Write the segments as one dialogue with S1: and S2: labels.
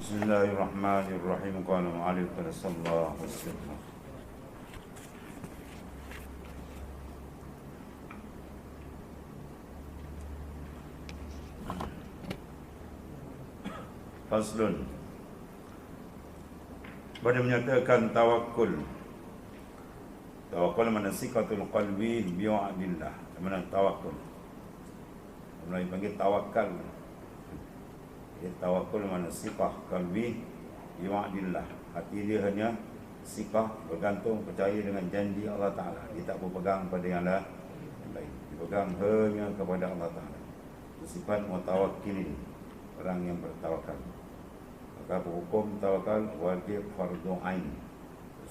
S1: Bismillahirrahmanirrahim. Qala mu'allif sallallahu alaihi wasallam. Faslun. Pada menyatakan tawakul. Tawakul mana sikatul qalbi bi'adillah. Mana tawakul. Mana dipanggil tawakal. Tawakul mana sifah qalbi bi'adillah. Hati dia hanya sifah bergantung percaya dengan janji Allah Ta'ala. Dia tak berpegang pada yang lain. Dia pegang hanya kepada Allah Ta'ala. Sifat mutawakkilin, orang yang bertawakal. Maka hukum tawakal wajib fardu ain.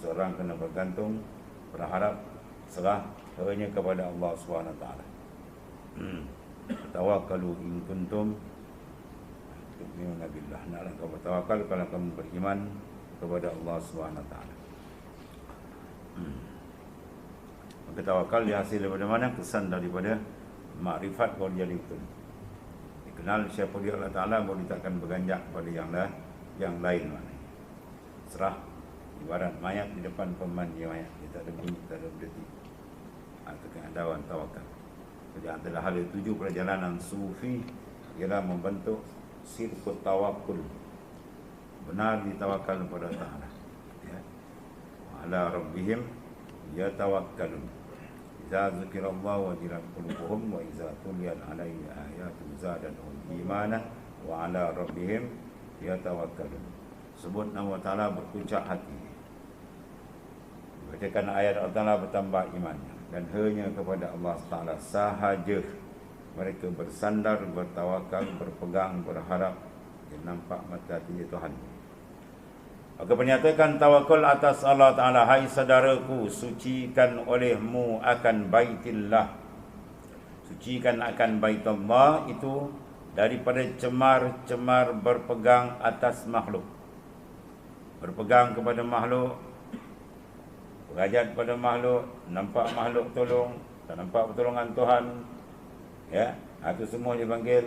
S1: Seorang kena bergantung, berharap, serah hanya kepada Allah SWT. Tawakkalu in kuntum tu'minuna billah. Naklah kamu bertawakal kalau kamu beriman kepada Allah SWT. Maka tawakal dihasil daripada mana? Kesan daripada makrifat baru jadi betul. Dikenal siapa dia Allah Ta'ala, baru dia takkan berganjak pada yang lain mana. Serah ibarat mayat di depan pemandu mayat. Dia tak ada bunyi, tak ada berdetik. Itu keadaan tawakal. Jadi antara hal yang tujuh perjalanan sufi ialah membentuk sirkut tawakul. Benar ditawakal kepada Ta'ala. Ya. Wa ala rabbihim yatawakkalun. Iza zikirallah wajilat qulubuhum wa iza tuliyat alaihi ayatu zadatuhum imanan wa ala rabbihim yatawakkalun. Sebut nama Ta'ala berpuncak hati. Bacakan ayat Allah Ta'ala bertambah imannya. Dan hanya kepada Allah Ta'ala sahaja mereka bersandar, bertawakal, berpegang, berharap. Dia nampak mata hati Tuhan. Maka menyatakan tawakal atas Allah Ta'ala. Hai saudaraku, sucikan olehmu akan baitillah. Sucikan akan baitullah itu daripada cemar-cemar berpegang atas makhluk. Berpegang kepada makhluk, berhajat pada makhluk, nampak makhluk tolong, tak nampak pertolongan Tuhan. Ya, itu semua dipanggil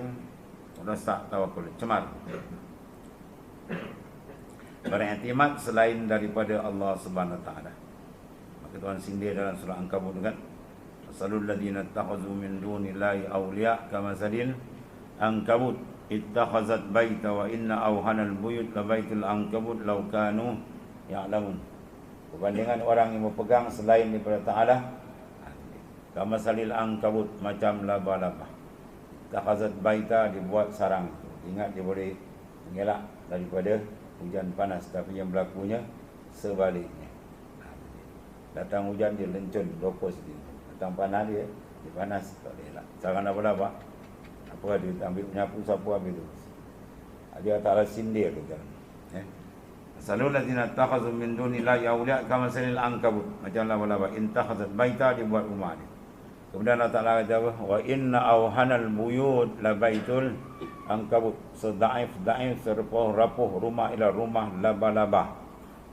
S1: rosak tawakul, cemar. Beriktimat selain daripada Allah Subhanahu Wa Taala. Maka Tuhan sindir dalam surah Ankabut kan, asalul ladina takhazu min dunillahi awliya kamasalil ankabut ittakhazat baita wa inna awhanal buyut la baitul ankabut law kanu ya'lamun. Perbandingan orang yang berpegang selain daripada Ta'ala, kamasalil ankabut, macam laba-laba. Ittakhazat baita, dibuat sarang. Ingat dia boleh mengelak daripada hujan panas, tapi yang berlakunya sebaliknya. Datang hujan dia lencun, lopos dia. Datang panas dia panas, tak boleh elak. Sarang laba-laba, apa dia ambil penyapu, sapu ambil tu. Dia Ta'ala sindir tu kan. Asalul ladzina takhazu min dunillahi awliya kamasalil ankabut, macam laba-laba intakhazat baita, dibuat rumah dia. Kemudian Allah Ta'ala kata apa? Wa inna awhanal buyut la baitul ankabut. Sedaif rapuh rumah ila rumah laba-laba.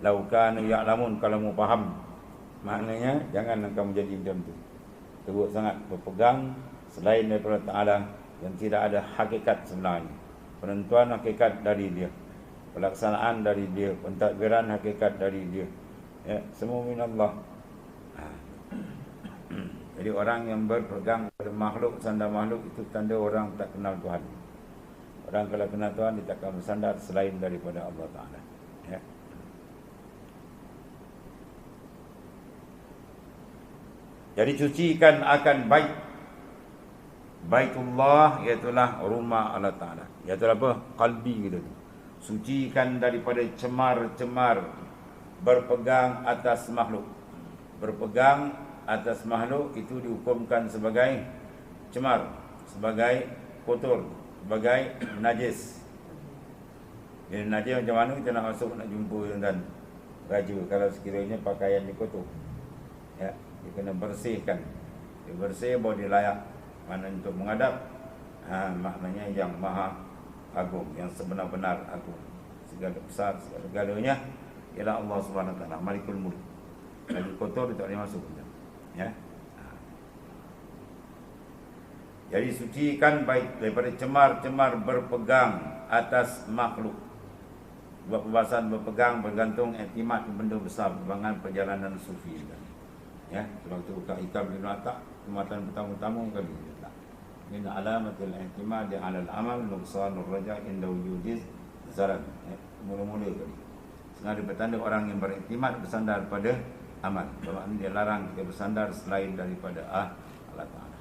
S1: Lau kanu ya'lamun, kalau mu faham. Maknanya jangan kamu jadi macam tu. Teruk sangat berpegang selain daripada Ta'ala yang tidak ada hakikat sebenarnya. Penentuan hakikat dari dia, pelaksanaan dari dia, pentadbiran hakikat dari dia. Ya, semua minallah. Jadi orang yang berpegang pada makhluk, sandar makhluk, itu tanda orang tak kenal Tuhan. Orang kalau kenal Tuhan, dia takkan bersandar selain daripada Allah Ta'ala. Ya. Jadi cucikan akan Baitullah, iaitulah rumah Allah Ta'ala. Iaitulah apa? Qalbi kita tu. Sucikan daripada cemar-cemar berpegang atas makhluk. Berpegang atas makhluk itu dihukumkan sebagai cemar, sebagai kotor, sebagai najis. Jadi najis macam mana kita nak masuk, nak jumpa dengan baju kalau sekiranya pakaian dia kotor. Ya, dia kena bersihkan. Dia bersih baru dia layak mana untuk menghadap. Maknanya yang maha agung, yang sebenar-benar agung. Segala besar, segala-galanya ialah Allah Subhanahu Wa Taala, Malikul Mulk. Lagi kotor dia tak boleh masuk. Ya. Jadi sucikan baik daripada cemar-cemar berpegang atas makhluk. Sebab perbahasan berpegang, bergantung, iktimat benda besar, perkembangan perjalanan sufi. Ya, sebab tu buka hitam di atak, kematan pertama-tama kali. Min alamatil i'timad 'ala al-amal nuqsanur raja' inda wujudiz zarar. Mula-mula kali. Sengaja bertanda orang yang beriktimat bersandar pada amal. Bermakna dia larang kita bersandar selain daripada Allah Ta'ala.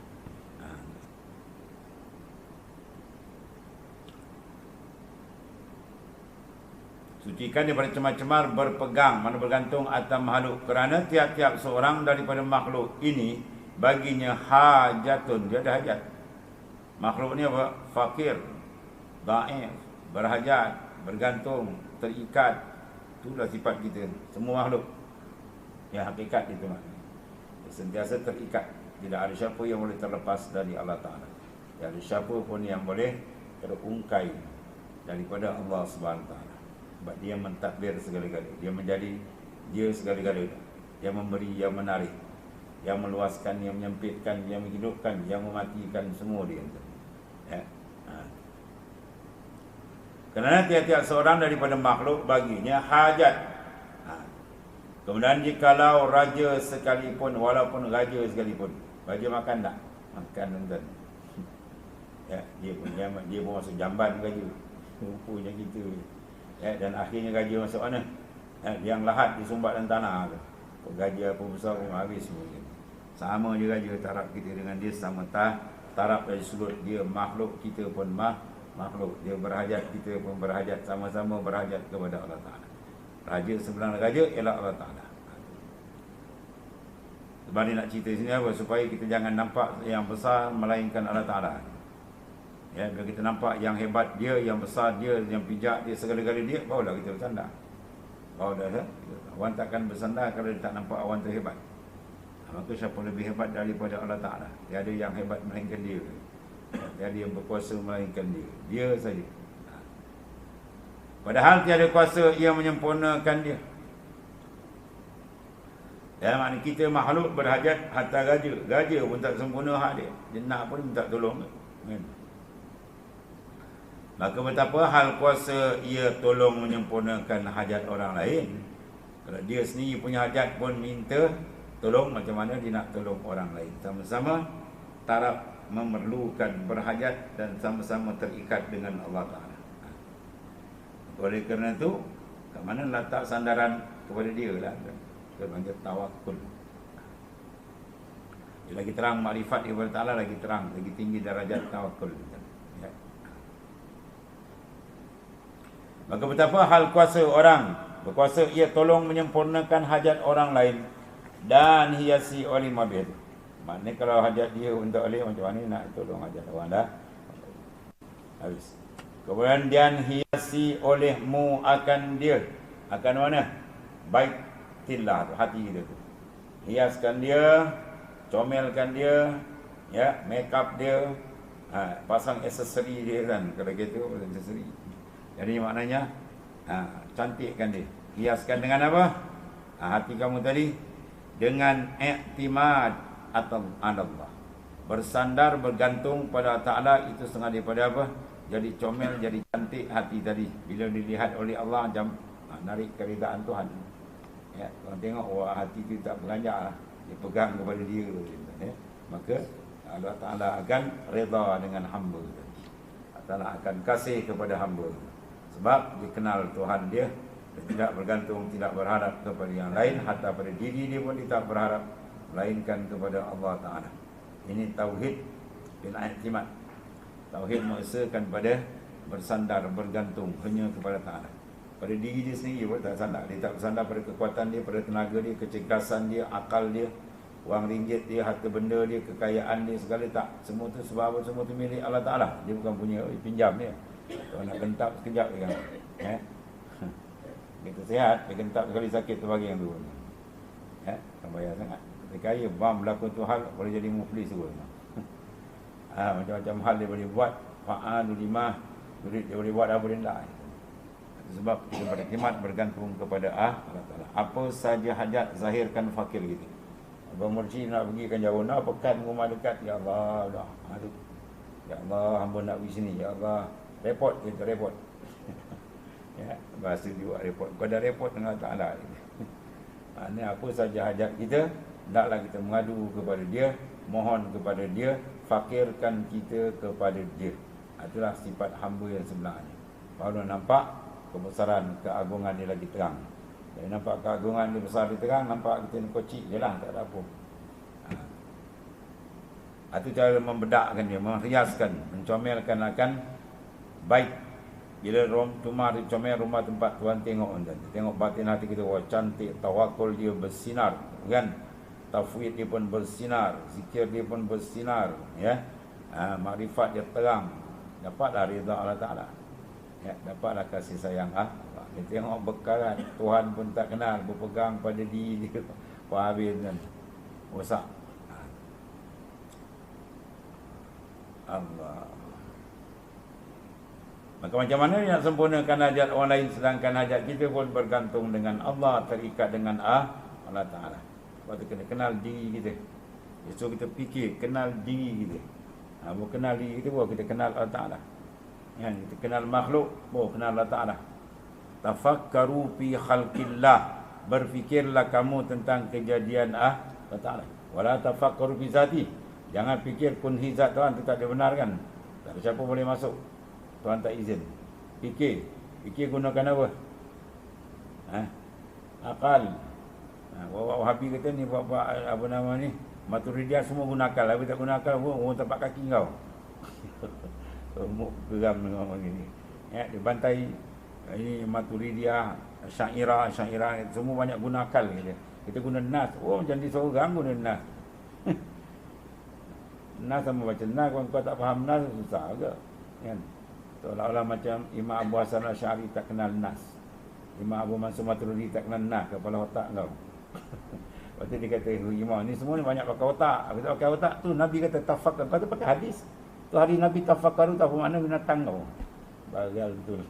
S1: Sucikan daripada cemar-cemar berpegang, mana bergantung atas makhluk. Kerana tiap-tiap seorang daripada makhluk ini baginya hajatun, dia ada hajat. Makhluk ni apa? Fakir, dhaif, berhajat, bergantung, terikat. Itulah sifat kita, semua makhluk. Ya, hakikat itu maknanya. Sentiasa terikat. Tidak ada siapa yang boleh terlepas dari Allah Ta'ala. Tidak ada siapa pun yang boleh terungkai daripada Allah Subhanahu Ta'ala. Sebab dia mentadbir segala-galanya. Dia menjadi dia segala-galanya. Yang memberi, yang menarik, yang meluaskan, yang menyempitkan, yang menghidupkan, yang mematikan, semua dia. Ya. Kerana tiap-tiap seorang daripada makhluk baginya hajat. Kemudian jikalau raja sekalipun, walaupun raja sekalipun, raja makan tak? Makan tuan-tuan. Ya, dia pun masuk jamban raja. Rupanya gitu. Ya, dan akhirnya gaji masuk mana? Ya, yang lahat disumbat dalam tanah tu. Gaji apa besar pun habis semua. Sama je gaji taraf kita dengan dia, sama taraf dari sudut dia makhluk, kita pun makhluk. Dia berhajat, kita pun berhajat, sama-sama berhajat kepada Allah Ta'ala. Raja sebenar raja ialah Allah Ta'ala. Sebab dia nak cerita sini apa? Supaya kita jangan nampak yang besar melainkan Allah Ta'ala. Ya, bila kita nampak yang hebat dia, yang besar dia, yang bijak dia, segala-gala dia, barulah kita bersandar. Barulah awan takkan bersandar kalau dia tak nampak awan tu hebat. Maka siapa lebih hebat daripada Allah Ta'ala? Tiada yang hebat melainkan dia. Tiada yang berkuasa melainkan dia. Dia saja. Padahal tiada kuasa yang menyempurnakan dia. Ya, maknanya kita makhluk berhajat hatta raja. Raja pun tak sempurna hak dia. Dia nak pun minta tolong. Maka betapa hal kuasa ia tolong menyempurnakan hajat orang lain. Kalau dia sendiri punya hajat pun minta tolong, macam mana dia nak tolong orang lain. Sama-sama taraf memerlukan berhajat dan sama-sama terikat dengan Allah Ta'ala. Oleh kerana itu, kat mana letak sandaran kepada dia lah. Kita panggil tawakul. Dia lagi terang makrifat kepada Ta'ala, lagi terang, lagi tinggi darajat tawakul. Ya. Maka betapa hal kuasa orang berkuasa ia tolong menyempurnakan hajat orang lain dan hiasi oleh mabir. Maknanya kalau hajat dia untuk oleh macam mana nak tolong hajat orang dah habis. Kemudian dia hiasi olehmu akan dia. Akan mana? Baitillah tu, hati kita tu. Hiaskan dia, comelkan dia, ya, make up dia, pasang aksesori dia kan. Kalau gitu pasang aksesori. Jadi maknanya cantikkan dia. Hiaskan dengan apa? Hati kamu tadi dengan i'timad atau Allah. Bersandar, bergantung pada Ta'ala, itu setengah daripada apa? Jadi comel, jadi cantik hati tadi. Bila dilihat oleh Allah macam narik keridaan Tuhan. Ya, orang tengok wah hati itu tak beranjak lah. Dia pegang kepada dia. Ya. Maka Allah Ta'ala akan reda dengan hamba. Allah Ta'ala akan kasih kepada hamba. Sebab dia kenal Tuhan dia. Dia tidak bergantung, tidak berharap kepada yang lain. Hatta pada diri dia pun dia tak berharap, melainkan kepada Allah Ta'ala. Ini tauhid bil i'timad. Tauhid mengesahkan pada bersandar, bergantung hanya kepada Ta'ala. Pada diri dia sendiri pun tak sandar. Dia tak bersandar pada kekuatan dia, pada tenaga dia, kecergasan dia, akal dia, wang ringgit dia, harta benda dia, kekayaan dia, segala tak. Semua tu sebab apa? Semua tu milik Allah Ta'ala. Dia bukan punya, pinjam dia. Kalau nak gentap sekejap dia kan. Kita sihat, dia gentap sekali sakit tu bagi yang tu. Tak bayar sangat. Dia kaya, bam berlaku tu hal, boleh jadi muflis tu. Macam-macam hal dia boleh buat. Fa'adu limah, dia boleh buat apa dia tak. Sebab kita beriktimat, bergantung kepada Allah Ta'ala. Apa saja hajat, zahirkan fakir kita. Abang Mursyid nak pergi kan jauh, nak pekan rumah dekat. Ya Allah, dah. Ya Allah, hamba nak pergi sini. Ya Allah, repot kita, repot. Ya, bahasa dia buat report. Kau dah report dengan Allah Ta'ala. Maknanya apa saja hajat kita, hendaklah kita mengadu kepada dia, mohon kepada dia, fakirkan kita kepada dia. Itulah sifat hamba yang sebenarnya. Baru nampak kebesaran, keagungan dia lagi terang. Jadi nampak keagungan dia besar dia terang, nampak kita ni kocik je lah, tak ada apa. Itu cara membedakkan dia, menghiaskan, mencomelkan akan baik. Bila rumah dicomel, rumah tempat Tuhan tengok, tengok batin hati kita, wah cantik, tawakul dia bersinar, kan? Tafwid dia pun bersinar, zikir dia pun bersinar, ya. Makrifat dia terang, dapatlah rida Allah Ta'ala, ya, dapatlah kasih sayang Allah. Dia tengok bekalan, Tuhan pun tak kenal, berpegang pada diri dia, habis kan, rosak. Allah. Maka macam mana nak sempurnakan hajat orang lain sedangkan hajat kita pun bergantung dengan Allah, terikat dengan Allah Ta'ala. Sebab tu kena kenal diri kita. So kita fikir, kenal diri kita. Baru kenal diri kita, baru kita kenal Allah Ta'ala. Ya, kita kenal makhluk, baru kenal Allah Ta'ala. Tafakkaru fi khalqillah. Berfikirlah kamu tentang kejadian Allah Ta'ala. Wala tafakkaru fi zati. Jangan fikir kunhi zat Tuhan, itu tak dibenarkan. Tak ada siapa boleh masuk. Tuhan tak izin. Fikir gunakan apa? Akal. Wahabi kata ni buat apa nama ni? Maturidiyah semua guna akal. Habis tak guna akal, orang tapak kaki kau. Geram dengan orang ini. Ya, dia bantai ini Maturidiyah, Syairah semua banyak guna akal kata. Kita guna nas. Oh, jangan disorang guna nas. Nas sama baca nas, kalau kau tak faham nas susah agak. Kan? Seolah-olah macam Imam Abu Hasan Asy'ari tak kenal nas. Imam Abu Mansur Maturidi tak kenal nas, kepala otak kau. Lepas tu dia kata, Imam ni semua ni banyak pakai otak. Habis pakai otak tu Nabi kata tafakkar. Kata pakai hadis. Tu hari Nabi tafakkaru tak mana binatang kau. Bagal betul.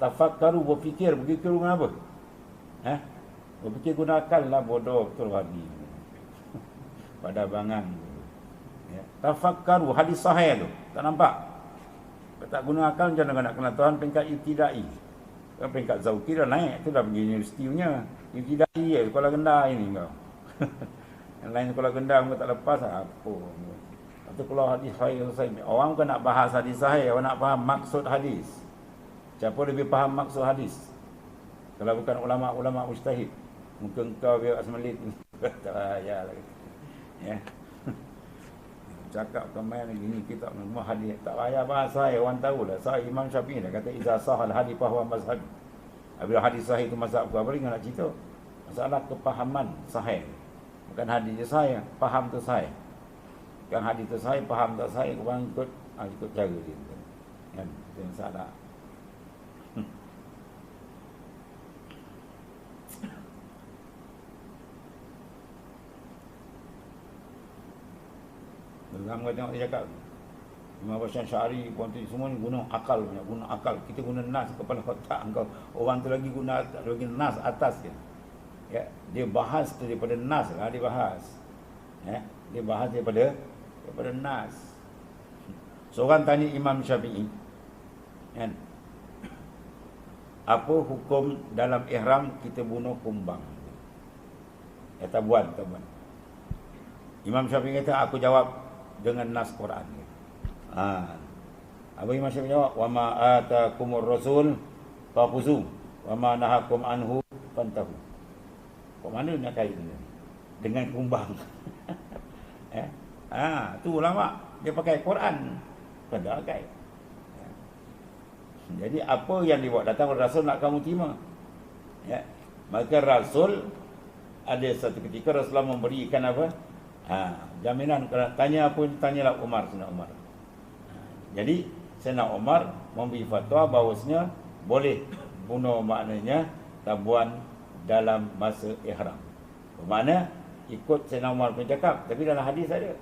S1: Tafakkaru berfikir guna apa? Berfikir guna akal lah, bodoh betul Nabi. Pada bangang. Ya. Tafakkaru hadis sahih tu. Tak nampak? Tak guna akal macam mana nak kenal Tuhan peringkat ibtidai. Kan peringkat zauqi dah naik, tu dah pergi universiti punya. Ibtidai je, sekolah rendah ini kau. Yang lain sekolah rendah kau tak lepas apa. Lepas tu kalau hadis sahih selesai. Orang bukan nak bahas hadis sahih, orang nak faham maksud hadis. Siapa lebih faham maksud hadis? Kalau bukan ulama-ulama mujtahid. Mungkin kau biar asmalit. Tak payah lagi. Ya. Cakap kemain ini kitab semua hadis tak payah bahas sahih, orang tahulah. Sahih Imam Syafi'i dah kata iza sahal hadis bahwa mazhab. Bila hadis sahih itu mazhab apa lagi nak cerita? Masalah kepahaman sahih. Bukan hadis je sahih, faham tu sahih. Bukan hadis tu sahih, faham tak sahih, orang ikut cara dia. Kan? Itu yang salah. Dalam kau tengok dia cakap Imam Abu Hasan Asy'ari pun semua ni guna akal punya, guna akal. Kita guna nas kepala otak engkau. Orang tu lagi guna lagi nas atas dia. Ya, dia bahas tu daripada nas lah dia bahas. Ya, dia bahas daripada nas. Seorang tanya Imam Syafi'i, kan? Apa hukum dalam ihram kita bunuh kumbang? Kata buat. Imam Syafi'i kata, aku jawab dengan nas Quran. Apa Imam Syafi'i jawab? Wa ma atakumur rasul faquzu wa ma nahakum anhu fantahu. Kok mana nak kait dengan kumbang? Tu ulama dia pakai Quran. Pada kait. Jadi apa yang dibuat datang Rasul nak kamu terima. Ya. Maka Rasul ada satu ketika Rasulullah memberikan apa? Jaminan. Kalau tanya apa, tanyalah Sayyidina Umar. Jadi Sayyidina Umar memberi fatwa bahawasanya boleh bunuh, maknanya tabuan dalam masa ihram. Bermakna ikut Sayyidina Umar pun cakap, tapi dalam hadis ada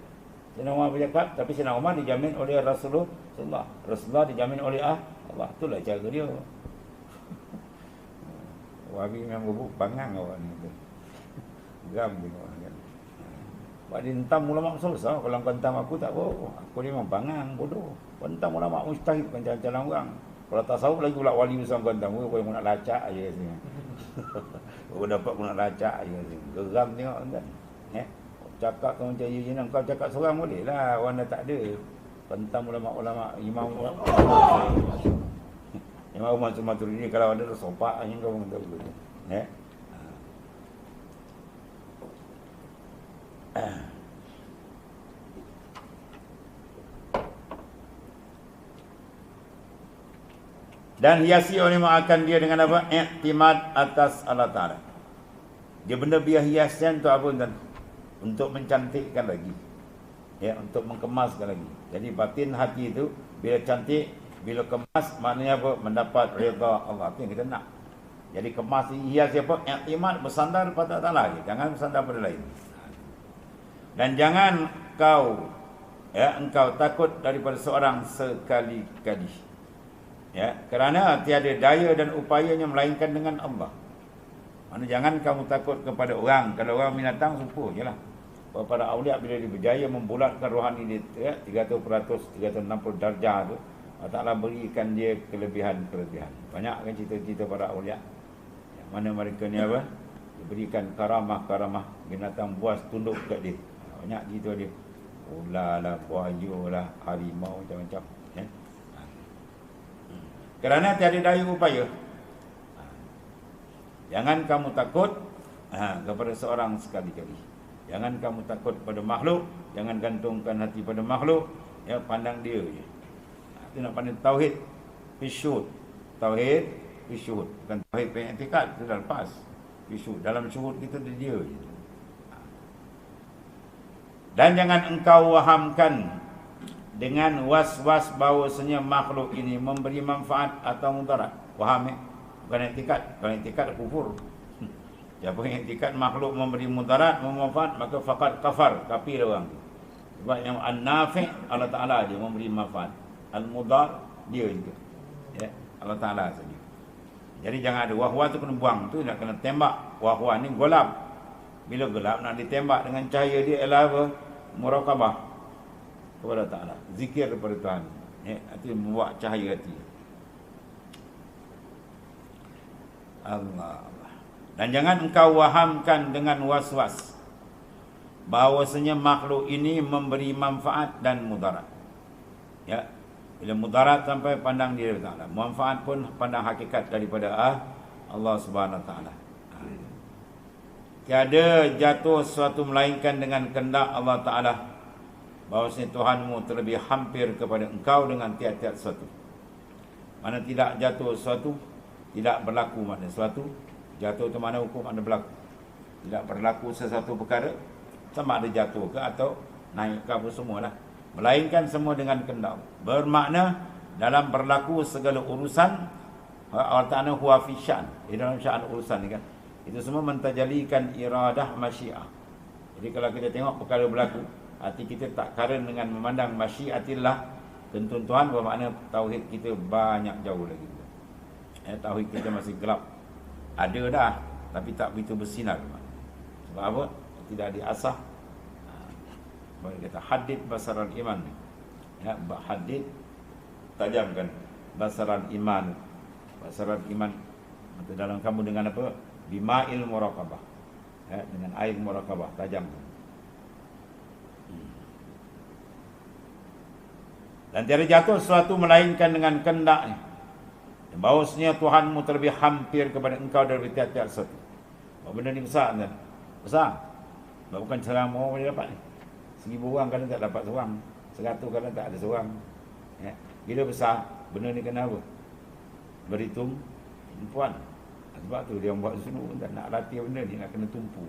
S1: Sayyidina Umar pun cakap, tapi Sayyidina Umar dijamin oleh Rasulullah dijamin oleh Allah. Itulah cara dia. Wahabi memang bubuk bangang orang ni. Geram tengok kan. Buat dia hentam ulama besar. Kalau kau hentam aku tak apa. Aku ni memang bangang, bodoh. Kau hentam ulama mujtahid, calang-calang orang. Kalau tasawuf lagi pula wali besar gantang, kau nak lacak aja sini. Kau dapat nak lacak aja sini. Geram tengok kan. Cakap kau macam ini, kau cakap seorang boleh lah. Orang dah tak ada. Tentang ulama-ulama, imam Imam Maturidi kalau ada sopak aja kau tahu begitu. Dan hiasi oleh akan dia dengan apa? Iktimad atas Allah Ta'ala. Dia benda biar hiasnya untuk apa? Untuk mencantikkan lagi. Ya, untuk mengemaskan lagi. Jadi batin hati itu bila cantik, bila kemas, maknanya apa? Mendapat redha Allah. Itu yang kita nak. Jadi kemas hias apa? Iktimad bersandar pada Allah. Jangan bersandar pada lain. Dan jangan engkau takut daripada seorang sekali-kali. Ya, kerana tiada daya dan upayanya melainkan dengan Allah. Mana jangan kamu takut kepada orang. Kalau orang binatang sumpah je lah. Para awliya bila dia berjaya membulatkan rohani dia 300%, 360 darjah tu, Allah Ta'ala berikan dia kelebihan-kelebihan. Banyak kan cerita-cerita para awliya. Yang mana mereka ni apa? Diberikan karamah-karamah, binatang buas tunduk kat dia. Banyak cerita dia. Ular lah, buaya lah, harimau macam-macam. Ya. Kerana tiada daya upaya. Jangan kamu takut kepada seorang sekali-kali. Jangan kamu takut pada makhluk. Jangan gantungkan hati pada makhluk. Ya, pandang dia je. Itu nak pandang tauhid fisyud. Tauhid fisyud. Bukan tauhid pengiktikad. Itu dah lepas. Fisyud. Dalam syuhud kita dia je. Dan jangan engkau wahamkan dengan was-was bahawasanya makhluk ini memberi manfaat atau mudarat. Faham Bukan iktikad. Kalau iktikad kufur. Siapa yang iktikad makhluk memberi mudarat, memanfaat, maka faqad kafar, kafir orang. Sebab yang an-nafi' Allah Ta'ala dia memberi manfaat. Al-mudar dia juga. Ya, Allah Ta'ala saja. Jadi jangan ada wahwa tu kena buang tu, nak kena tembak. Wahwa ni gelap. Bila gelap nak ditembak dengan cahaya dia ialah apa? Muraqabah kepada Ta'ala, zikir kepada Tuhan. Ya, itu membuat cahaya hati. Allah. Dan jangan engkau wahamkan dengan was-was bahawasanya makhluk ini memberi manfaat dan mudarat. Ya, bila mudarat sampai pandang dia Ta'ala, manfaat pun pandang hakikat daripada Allah Subhanahu Wa Ta'ala. Tiada jatuh sesuatu melainkan dengan kehendak Allah Ta'ala. Bahawasanya Tuhanmu terlebih hampir kepada engkau dengan tiap-tiap sesuatu. Mana tidak jatuh sesuatu, tidak berlaku makna sesuatu. Jatuh itu mana hukum ada berlaku. Tidak berlaku sesuatu perkara, sama ada jatuh ke atau naik ke apa semualah. Melainkan semua dengan kehendak. Bermakna dalam berlaku segala urusan, Allah Ta'ala huwa fi sya'n. Di dalam sya'n urusan ni kan. Itu semua mentajalikan iradah masyiah. Jadi kalau kita tengok perkara berlaku, hati kita tak karen dengan memandang masyiatillah, ketentuan Tuhan, bermakna tauhid kita banyak jauh lagi. Tauhid kita masih gelap. Ada dah, tapi tak begitu bersinar. Sebab apa? Tidak diasah. Baru kata hadid basaran iman. Ya, hadid tajamkan basaran iman. Basaran iman itu dalam kamu dengan apa? Bima'il muraqabah. Ya, dengan air muraqabah tajam. Dan tiada jatuh sesuatu melainkan dengan kehendaknya. Bahawasanya Tuhanmu terlebih hampir kepada engkau dari tiap-tiap sesuatu. Benda ni besar kan? Besar. Bukan serang orang boleh dapat ni. 1000 orang kadang tak dapat seorang. 100 kadang tak ada seorang. Ya. Bila besar, benda ni kena apa? Berhitung perempuan. Sebab tu dia buat sunuk tak nak latih benda ni, nak kena tumpu.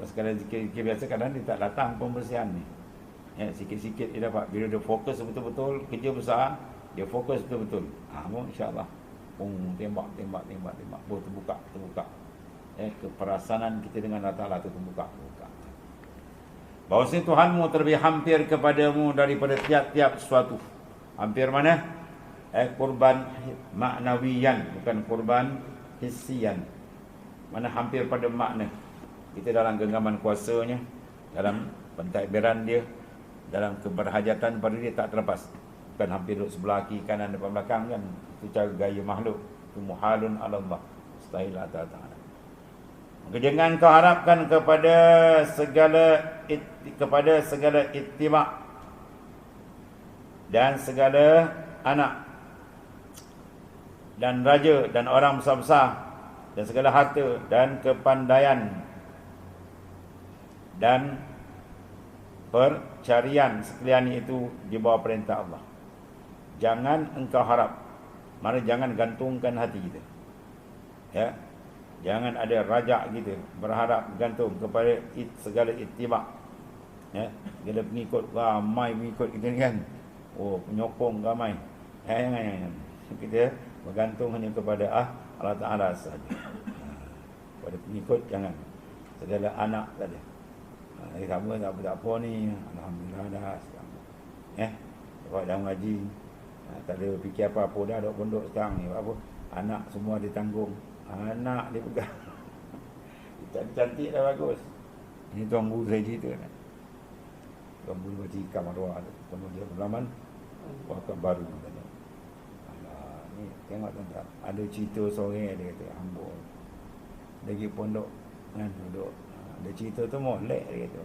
S1: Sekadar zikir biasa kadang dia tak datang pembersihan ni. Ya, sikit-sikit dia dapat. Bila dia fokus betul-betul, kerja besar, dia fokus betul-betul. InsyaAllah. Tembak. Terbuka. Keperasanan kita dengan Allah Ta'ala itu terbuka. Bahawasanya Tuhanmu terlebih hampir kepadamu daripada tiap-tiap sesuatu. Hampir mana? Kurban maknawiyan, bukan kurban hissiyan. Mana hampir pada makna. Kita dalam genggaman kuasanya, dalam pentadbiran dia, dalam keberhajatan pada dia tak terlepas. bukan hampir duduk sebelah kiri kanan depan belakang kan. Itu cara gaya makhluk. Itu muhalun ala Allah. Mustahil atas Ta'ala. Maka jangan kau harapkan kepada segala ittiba' dan segala anak dan raja dan orang besar-besar dan segala harta dan kepandaian dan percarian sekalian itu di bawah perintah Allah. Jangan engkau harap, mana jangan gantungkan hati kita. Ya. Jangan ada rajak kita berharap gantung kepada segala ittiba'. Ya, segala pengikut ramai mengikut kita ni kan. Oh, penyokong ramai. Jangan. Kita bergantung hanya kepada Allah Ta'ala saja. Pada pengikut jangan. Segala anak saja. Sama tak apa ni. Alhamdulillah dah sekarang. Sebab dah mengaji. Tak ada fikir apa-apa dah duduk pondok sekarang ni. Apa? Anak semua ditanggung. Anak dia pegang. Cantik dah bagus. Ini Tuan Guru saya cerita kan. Tuan Guru baca ikan marwah tu. Kemudian berlaman wakaf baru. Ni tengok tuan-tuan. Ada cerita sore dia kata hamba. Dia pergi pondok kan duduk. Ada cerita tu molek dia kata.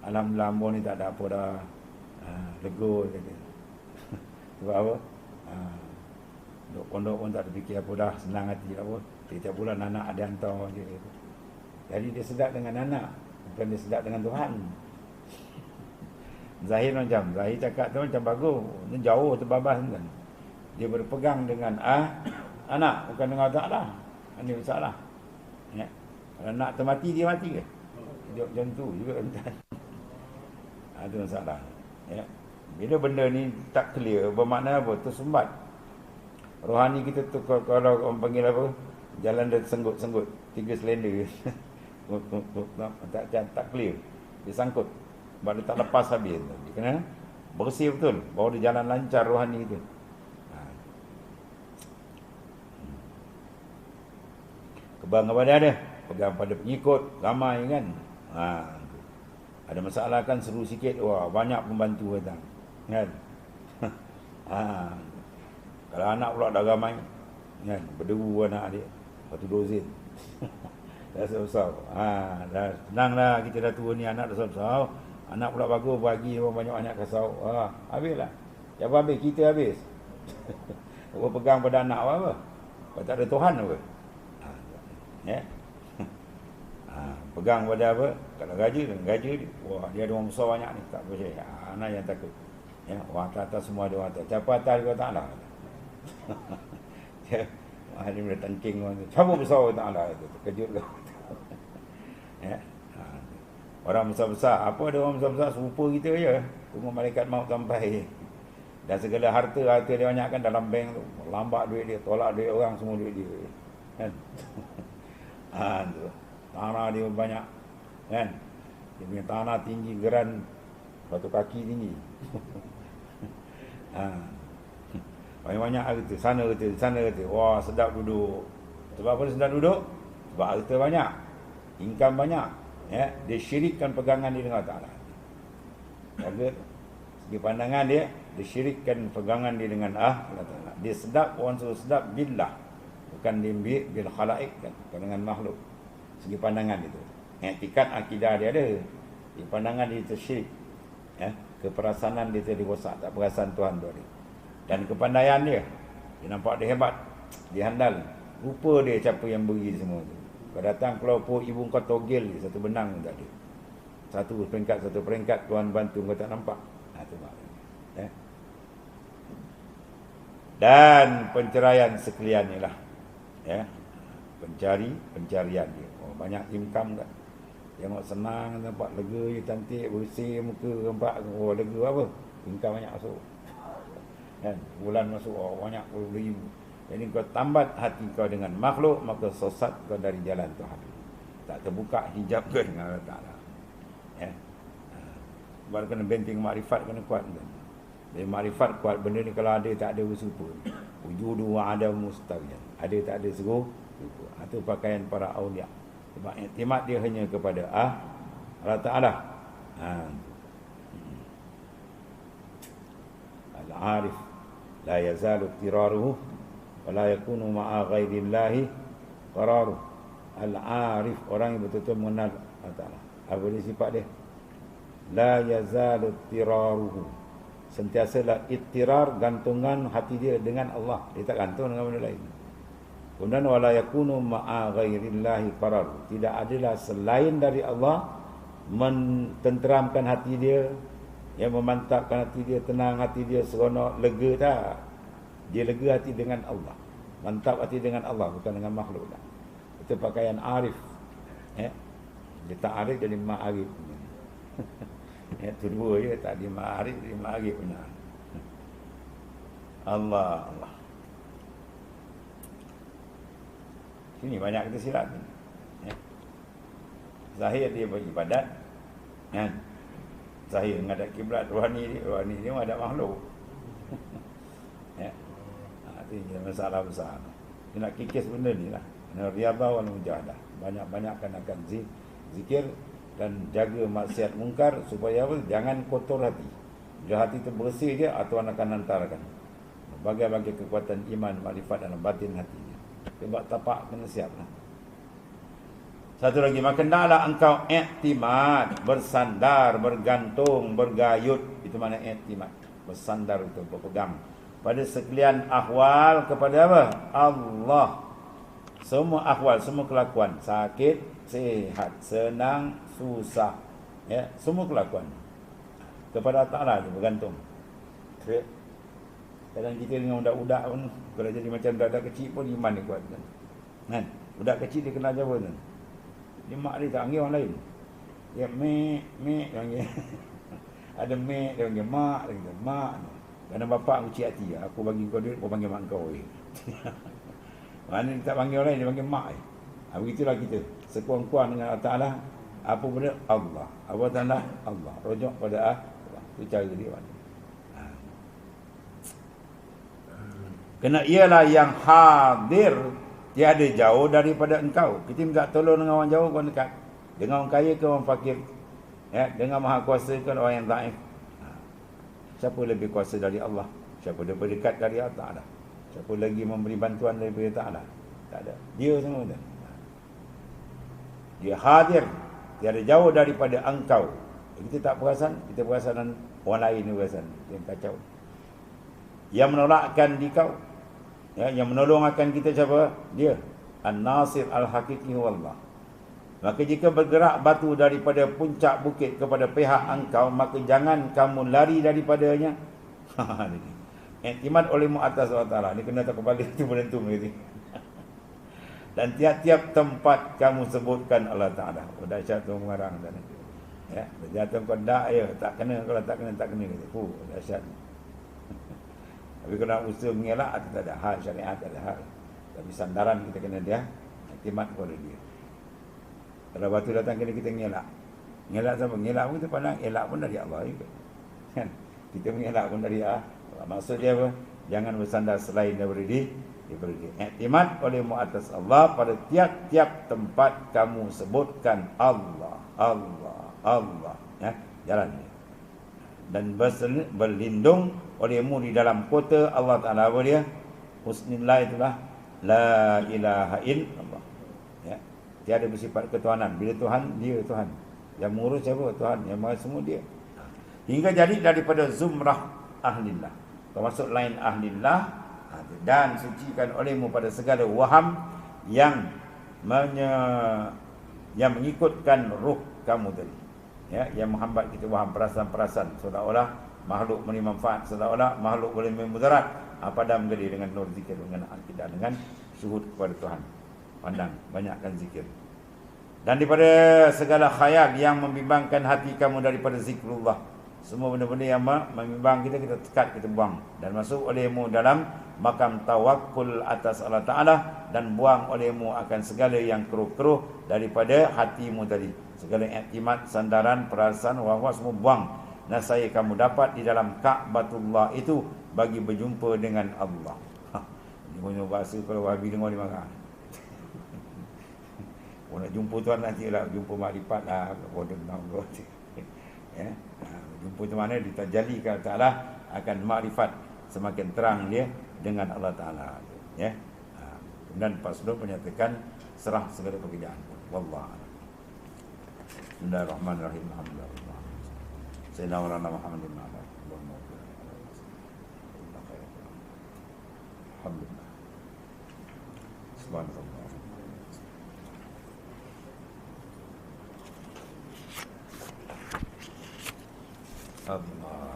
S1: Alhamdulillah hamba ni tak ada apa dah. Lega dia kata. Sebab apa? Duduk pondok pun tak ada fikir apa dah. Senang hati lah pun. Setiap bulan anak ada hantar je. Jadi dia sedap dengan anak, bukan dia sedap dengan Tuhan. Zahir cakap tu macam bagus, ni jauh terbabas kan. Dia berpegang dengan anak, bukan dengan Allah Ta'ala. Ini masalah. Ya. Kalau anak termati, dia mati ke? Hidup macam tu juga kan. Itu masalah. Ya. Bila benda ni tak clear, bermakna apa? Tersumbat. Rohani kita tu kalau orang panggil apa? Jalan dia senggut-senggut, 3 selender. tak clear. Dia sangkut. Sebab dia tak lepas habis. Dia kena bersih betul, baru dia jalan lancar rohani itu. Kebang kepada dia, pegang pada pengikut, ramai kan. Ada masalah kan seru sikit, wah banyak pembantu datang. Kan? Kalau anak pula dah ramai, kan, berderu anak dia. Satu dozen. Dah besar. Dah senang dah kita dah tua ni, anak dah besar. Anak pula bagus bagi banyak-banyak kasau. Habislah. Siapa habis? Kita habis. Apa pegang pada anak apa? Apa tak ada Tuhan apa? Ya. Pegang pada apa? Kalau gaji dia. Wah, dia ada orang besar banyak ni, tak percaya. Anak yang takut. Ya, orang atas semua ada orang atas. Siapa atas dia Ta'ala? Dia boleh tangking orang tu. Siapa besar Ta'ala itu? Terkejut ke? Ya. Orang besar-besar. Apa ada orang besar-besar? Serupa kita je. Tunggu malaikat maut sampai. Dan segala harta dia banyak kan dalam bank tu. Lambat duit dia. Tolak duit orang, semua duit dia. Kan? Tu. Tanah dia banyak. Kan? Dia punya tanah tinggi geran. Satu kaki tinggi. Banyak-banyak harta. Sana kata. Wah, sedap duduk. Sebab apa sedap duduk? Sebab harta banyak. Income banyak. Ya, dia syirikkan pegangan dia dengan Allah Ta'ala. Jaga segi pandangan dia syirikkan pegangan dia dengan Allah Ta'ala. Dia sedap, orang suruh sedap billah. Bukan dia bil khalaik kan, dengan makhluk. Segi pandangan itu. Iktikad akidah dia ada. Di pandangan dia tersyirik. Ya, keperasanan dia rosak, tak perasan Tuhan tu ada. Dan kepandaian dia nampak dia hebat, dia handal. Rupa dia siapa yang beri semua tu. Kau datang keluar pun ibu kau togel je, satu benang pun tak ada. Satu peringkat Tuhan bantu kau tak nampak. Tu ya. Dan penceraian sekalian ni lah. Ya. Pencarian dia. Oh, banyak income kan. Tengok senang, nampak lega je, cantik, bersih muka, nampak oh lega apa? Income banyak masuk. Kan? Bulan masuk banyak ribu. Jadi kau tambat hati kau dengan makhluk, maka sesat kau dari jalan Tuhan. Tak terbuka hijab kau dengan Allah Ta'ala. Ya. Baru kena benteng makrifat kena kuat kan. Dari makrifat kuat, benda ni kalau ada tak ada bersupa. Wujudu wa adam mustawiyan. Ada tak ada seru. Itu pakaian para awliya. Sebab iktimat dia hanya kepada Allah Ta'ala. Al-arif la yazalu tiraruhu wa la yakunu ma'a ghairillahi qararuh. Al-arif, orang yang betul-betul mengenal Allah Ta'ala. Apa dia sifat dia? La yazalu tiraruhu, sentiasalah ittirar, gantungan hati dia dengan Allah. Dia tak gantung dengan benda lain. Kemudian wala yakunu ma'a ghairillahi qarar, tidak adalah selain dari Allah mententeramkan hati dia, yang memantapkan hati dia, tenang hati dia, seronok, lega. Tak, dia lega hati dengan Allah, mantap hati dengan Allah, bukan dengan makhluk. Itu pakaian arif. Dia tak arif jadi ma'arif. Itu dua je, tak di ma'arif jadi ma'arif punya. Allah. Ini banyak kita silap ni. Zahir dia beribadat, kan? Zahir menghadap kiblat, rohani dia menghadap makhluk. Itu masalah besar. Dia nak kikis benda ni lah. Riyadhah wal mujahadah. Banyak-banyakkan akan zikir dan jaga maksiat mungkar supaya apa? Jangan kotor hati. Bila hati itu bersih je, Tuhan akan hantarkan bagai-bagai kekuatan iman, makrifat dalam batin hatinya. Sebab tapak kena siap lah. Satu lagi, maka hendaklah engkau iktimad, bersandar, bergantung, bergayut. Itu mana iktimad? Bersandar itu, berpegang pada sekalian ahwal kepada apa? Allah. Semua ahwal, semua kelakuan, sakit, sihat, senang, susah, ya, semua kelakuan kepada Ta'ala bergantung. Kadang kita dengan budak-budak pun, kalau jadi macam budak kecil pun iman dia kuat kan? Budak kecil dia kena ajar pun. Dia mak dia tak panggil orang lain. Dia mek dia panggil. Ada mek dia panggil mak, dia panggil mak. Kerana bapak aku cik hati, aku bagi kau duit, kau panggil mak kau. Mana dia tak panggil orang lain, dia panggil mak. Begitulah kita. Sekuang-kuang dengan Allah Ta'ala. Apa benda? Allah. Apa Ta'ala? Allah. Rujuk pada Allah. Itu cara dia. Kerana ialah yang hadir, tiada jauh daripada engkau. Kita minta tolong dengan orang jauh, orang dekat. Dengan orang kaya ke orang fakir. Ya, dengan maha kuasa ke orang yang dhaif. Siapa lebih kuasa dari Allah? Siapa lebih dekat dari Allah Ta'ala? Siapa lagi memberi bantuan daripada Ta'ala? Tak ada. Dia semua tu. Dia hadir, tiada jauh daripada engkau. Kita tak perasan, kita perasan orang lain perasan. Yang kacau. Yang menolakkan di kau, ya, yang menolong akan kita siapa? Dia. An-Nasir Al-Hakiki wallah. Maka jika bergerak batu daripada puncak bukit kepada pihak engkau, maka jangan kamu lari daripadanya. Iktimad olehmu atas Allah Ta'ala. Ini kena tak kepala itu menentu begini. Dan tiap-tiap tempat kamu sebutkan Allah Ta'ala. Oh, dahsyat tu mengarang tadi. Ya, jatuh kau dak ya, tak kena, kalau tak kena tak kena. Dahsyat. Tapi kalau usaha mengelak, tak ada hal syariat, tak ada hal. Tapi sandaran kita kena dia, iktimat kepada dia. Kalau batu datang kena kita mengelak. Mengelak sama, mengelak pun kita pandang, elak pun dari Allah juga. Kan? Kita mengelak pun dari Allah. Maksud dia apa? Jangan bersandar selain daripada dia. Iktimat olehmu atas Allah, pada tiap-tiap tempat kamu sebutkan Allah, Allah, Allah. Ya, jalan dia. Dan berlindung olehmu di dalam kota Allah Ta'ala. Apa dia? Husnillah itulah la ilaha illallah. Ya. Tiada bersifat ketuhanan. Bila Tuhan, dia Tuhan. Yang mengurus siapa? Tuhan. Yang maha semua dia. Hingga jadi daripada zumrah ahlillah, termasuk lain ahlillah, dan sucikan olehmu pada segala waham yang mengikutkan ruh kamu tadi. Ya, yang menghambat kita waham, perasaan-perasaan seolah-olah makhluk memberi manfaat, seolah-olah makhluk boleh memudarat. Padam menjadi dengan nur zikir, dengan akidah, dengan syuhud kepada Tuhan. Pandang, banyakkan zikir. Dan daripada segala khayal yang membimbangkan hati kamu daripada zikrullah. Semua benda-benda yang membimbang kita, kita tekat, kita buang. Dan masuk olehmu dalam makam tawakkul atas Allah Ta'ala, dan buang olehmu akan segala yang keruh-keruh daripada hatimu tadi. Segala iktimat, sandaran, perasaan, wah-wah semua buang. Nasaya kamu dapat di dalam Ka'batullah itu bagi berjumpa dengan Allah. Ini punya bahasa kalau Wahabi dengar dia marah. Kalau nak jumpa Tuhan nanti lah, jumpa makrifat lah. Ya, jumpa tu mana ditajalli ke Ta'ala akan makrifat, semakin terang dia dengan Allah Taala, ya. Dan Paslon menyatakan serah segala pekerjaan. Wallahu a'lam. Bismillahirrahmanirrahim. Alhamdulillah. Sayyidina Maulana Muhammadin wa ala alhamdulillah. Subhanallah. Allah